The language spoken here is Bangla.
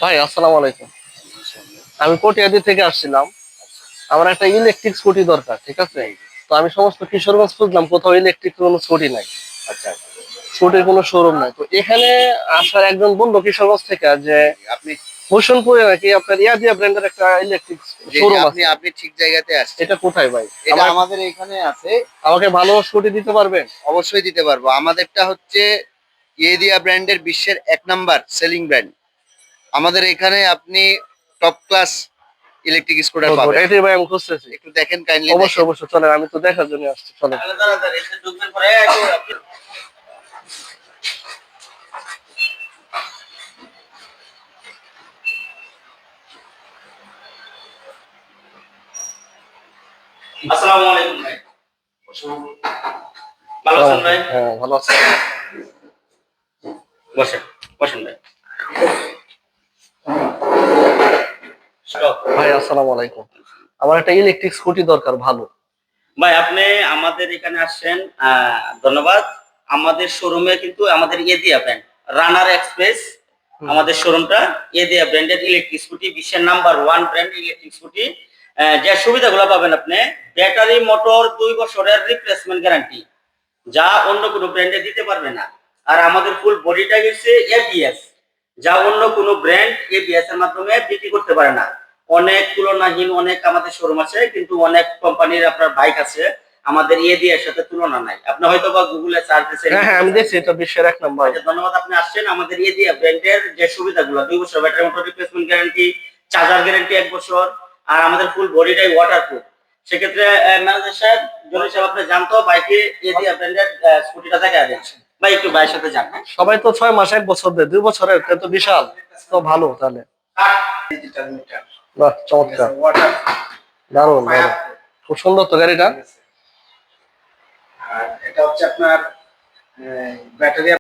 ভাই আসসালামু আলাইকুম। আমি কটিয়াদি থেকে আসছিলাম। আমার একটা ইলেকট্রিক স্কুটি দরকার, ঠিক আছে? তো আমি সমস্ত কিশোরগঞ্জ খুঁজলাম, কোথাও ইলেকট্রিক কোনো স্কুটি নাই, আচ্ছা, স্কুটির কোনো শোরুম নাই। তো এখানে আসার একজন বললো কিশোরগঞ্জ থেকে যে আপনি হোসেনপুরে নাকি আপনার ইয়াদিয়া ব্র্যান্ডের একটা ইলেকট্রিক জি, জি, শোরুম আপনি আছে। আপনি ঠিক জায়গাতে আসছেন। এটা কোথায় ভাই? এটা আমার আমাদের এখানে আছে। আমাকে ভালো স্কুটি দিতে পারবেন? অবশ্যই দিতে পারবো। আমাদেরটা হচ্ছে ইয়েদিয়া ব্র্যান্ডের বিশ্বের ১ নাম্বার সেলিং ব্র্যান্ড। আমাদের এখানে আপনি top class electric scooter good, good. পাবেন। এটাই ভাই আমি খুঁজতেছি। একটু দেখেন, কাইন্ডলি অবশ্যই, দেখেন। অবশ্যই চলেন, আমি তো দেখার জন্য আসছি, চলেন। আসসালামু আলাইকুম ভাই। ভালো আছেন ভাই? হ্যাঁ, ভালো আছি। বসেন, বসেন ভাই। ভাই আসসালামু আলাইকুম। আমার একটা ইলেকট্রিক স্কুটি দরকার ভালো। ভাই আপনি আমাদের এখানে আসছেন, ধন্যবাদ। আমাদের শোরুমে কিন্তু আমাদের এদিয়া ব্র্যান্ড রানার এক্সপ্রেস, আমাদের শোরুমটা এদিয়া ব্র্যান্ডের ইলেকট্রিক স্কুটি, বিশ্বের নাম্বার 1 ব্র্যান্ড ইলেকট্রিক স্কুটি। যে সুবিধাগুলো পাবেন আপনি, ব্যাটারি মোটর 2 বছরের রিপ্লেসমেন্ট গ্যারান্টি, যা অন্য কোনো ব্র্যান্ডে দিতে পারবে না। আর আমাদের ফুল বডিটা হচ্ছে এবিএস, যা অন্য কোনো ব্র্যান্ড এবিএস এর মাধ্যমে বিক্রি করতে পারে না। অনেক তুলনাহীন অনেক আমাদের শোরুম আছে, কিন্তু অনেক কোম্পানির আপনার বাইক আছে, আমাদের এর সাথে তুলনা নাই। আপনি হয়তো বা গুগলে সার্চ দিয়েছেন। হ্যাঁ, হ্যাঁ, আমি দেখছি এটা বিশ্বের 1 নাম্বার। আচ্ছা, ধন্যবাদ। আপনি আসছেন আমাদের এদিয়া ব্র্যান্ডের যে সুবিধাগুলো, 2 বছর battery motor replacement guarantee, charger guarantee 1 বছর, আর আমাদের ফুল বডিটাই ওয়াটারপ্রুফ। সেক্ষেত্রে ম্যানেজার সাহেব, জনি সাহেব, আপনি জানতো বাইকে এদিয়া ব্র্যান্ডের স্কুটিটা দেখা যাচ্ছে ভাই, একটু ভাইয়ের সাথে যান। সবাই তো 6 মাস 1 বছর দেয়, 2 বছরের এটা তো বিশাল। তো ভালো তাহলে। ডিজিটাল মিটার, বাহ, চমৎকার। ওয়াটার, দারুণ, দারুণ। খুব সুন্দর তো গাড়িটা। আর এটা হচ্ছে আপনার ব্যাটারি